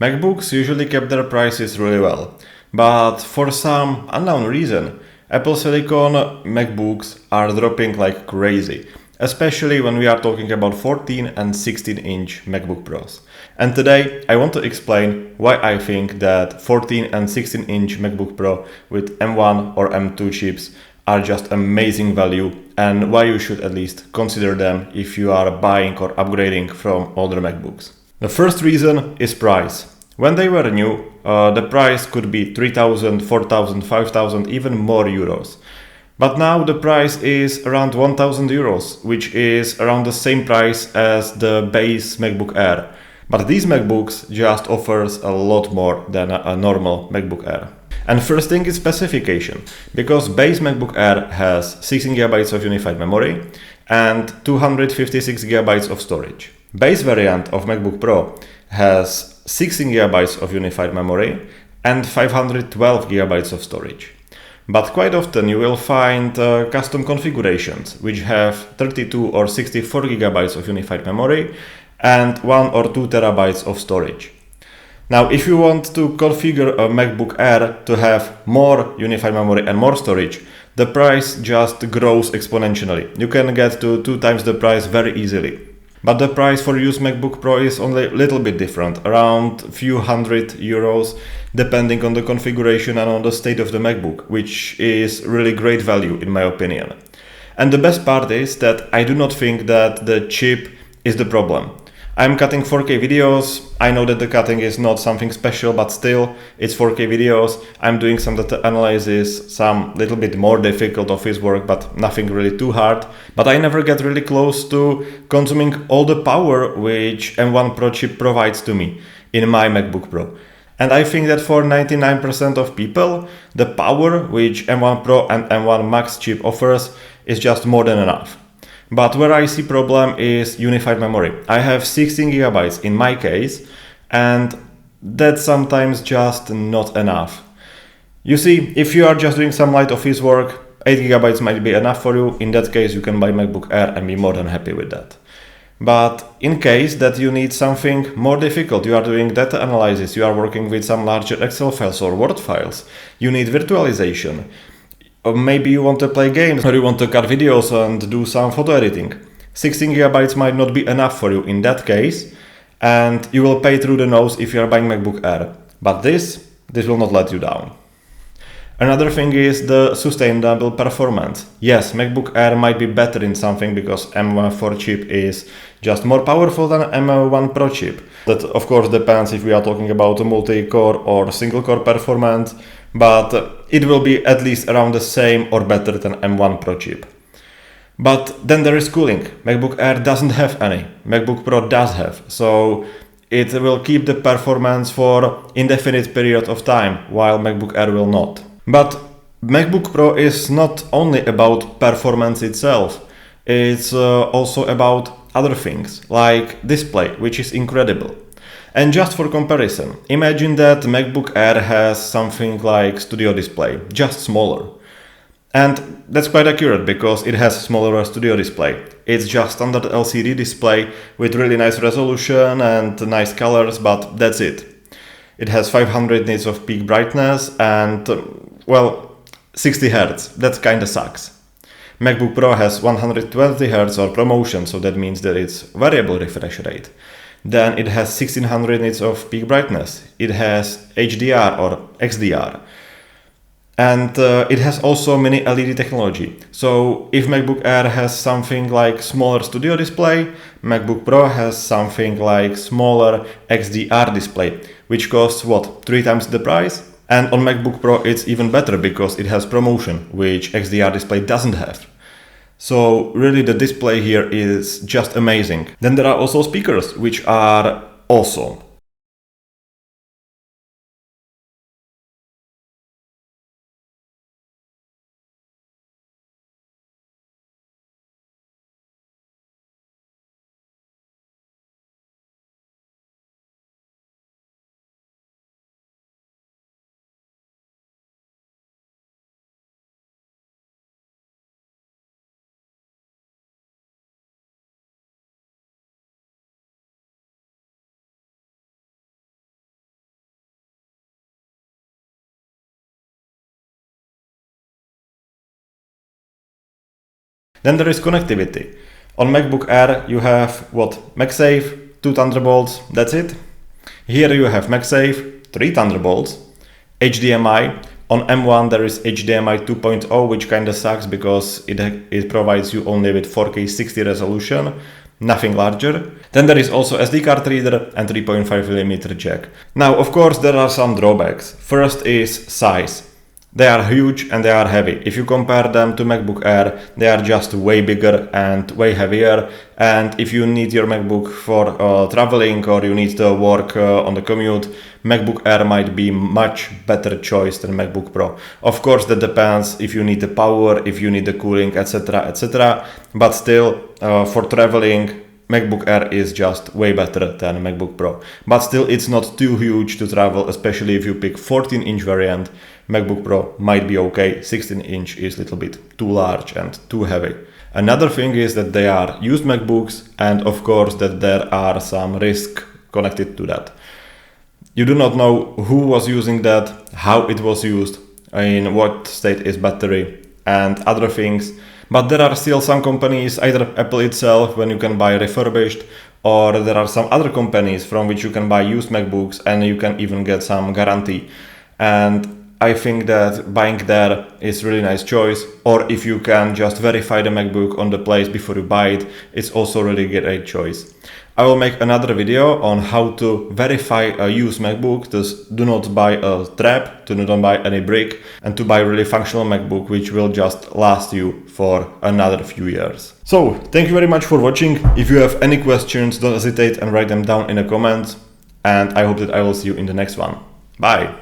MacBooks usually kept their prices really well, but for some unknown reason, Apple Silicon MacBooks are dropping like crazy, especially when we are talking about 14 and 16-inch MacBook Pros. And today I want to explain why I think that 14 and 16-inch MacBook Pro with M1 or M2 chips are just amazing value and why you should at least consider them if you are buying or upgrading from older MacBooks. The first reason is price. When they were new, the price could be 3,000, 4,000, 5,000, even more euros. But now the price is around 1,000 euros, which is around the same price as the base MacBook Air. But these MacBooks just offers a lot more than a normal MacBook Air. And first thing is specification, because base MacBook Air has 16GB of unified memory and 256GB of storage. Base variant of MacBook Pro has 16GB of unified memory and 512GB of storage. But quite often you will find custom configurations which have 32 or 64GB of unified memory and 1 or 2 terabytes of storage. Now, if you want to configure a MacBook Air to have more unified memory and more storage, the price just grows exponentially. You can get to 2 times the price very easily. But the price for used MacBook Pro is only a little bit different, around a few hundred euros, depending on the configuration and on the state of the MacBook, which is really great value in my opinion. And the best part is that I do not think that the chip is the problem. I'm cutting 4K videos. I know that the cutting is not something special, but still, it's 4K videos. I'm doing some data analysis, some little bit more difficult office work, but nothing really too hard. But I never get really close to consuming all the power which M1 Pro chip provides to me in my MacBook Pro. And I think that for 99% of people, the power which M1 Pro and M1 Max chip offers is just more than enough. But where I see problem is unified memory. I have 16 gigabytes in my case, and that's sometimes just not enough. You see, if you are just doing some light office work, 8 gigabytes might be enough for you. In that case, you can buy MacBook Air and be more than happy with that. But in case that you need something more difficult, you are doing data analysis, you are working with some larger Excel files or Word files, you need virtualization. Or maybe you want to play games or you want to cut videos and do some photo editing. 16 gigabytes might not be enough for you in that case, and you will pay through the nose if you are buying MacBook Air. But this will not let you down. Another thing is the sustainable performance. Yes, MacBook Air might be better in something because M1 chip is just more powerful than M1 Pro chip. That of course depends if we are talking about a multi-core or single-core performance, but it will be at least around the same or better than M1 Pro chip. But then there is cooling. MacBook Air doesn't have any. MacBook Pro does have. So it will keep the performance for indefinite period of time, while MacBook Air will not. But MacBook Pro is not only about performance itself. It's also about other things, like display, which is incredible. And just for comparison, imagine that MacBook Air has something like Studio Display, just smaller. And that's quite accurate because it has smaller Studio Display. It's just standard LCD display with really nice resolution and nice colors, but that's it. It has 500 nits of peak brightness and, 60 Hz. That kinda sucks. MacBook Pro has 120 Hz or promotion, so that means that it's variable refresh rate. Then it has 1600 nits of peak brightness. It has HDR or XDR. And it has also mini LED technology. So if MacBook Air has something like smaller Studio Display, MacBook Pro has something like smaller XDR display, which costs 3 times the price? And on MacBook Pro it's even better because it has promotion, which XDR display doesn't have. So really the display here is just amazing. Then there are also speakers, which are awesome. Then there is connectivity. On MacBook Air you have MagSafe, 2 Thunderbolts, that's it. Here you have MagSafe, 3 Thunderbolts, HDMI. On M1 there is HDMI 2.0, which kinda sucks because it provides you only with 4K 60 resolution, nothing larger. Then there is also SD card reader and 3.5mm jack. Now, of course, there are some drawbacks. First is size. They are huge and they are heavy. If you compare them to MacBook Air, they are just way bigger and way heavier. And if you need your MacBook for traveling or you need to work on the commute, MacBook Air might be much better choice than MacBook Pro. Of course, that depends if you need the power, if you need the cooling, etc., etc. But still, for traveling, MacBook Air is just way better than MacBook Pro. But still, it's not too huge to travel, especially if you pick 14-inch variant. MacBook Pro might be okay, 16-inch is a little bit too large and too heavy. Another thing is that they are used MacBooks, and of course that there are some risk connected to that. You do not know who was using that, how it was used, in what state is battery and other things. But there are still some companies, either Apple itself when you can buy refurbished, or there are some other companies from which you can buy used MacBooks and you can even get some guarantee. And I think that buying there is really nice choice, or if you can just verify the MacBook on the place before you buy it, it's also really great choice. I will make another video on how to verify a used MacBook. Just do not buy a trap, do not buy any brick, and to buy a really functional MacBook which will just last you for another few years. So, thank you very much for watching. If you have any questions, don't hesitate and write them down in the comments, and I hope that I will see you in the next one. Bye!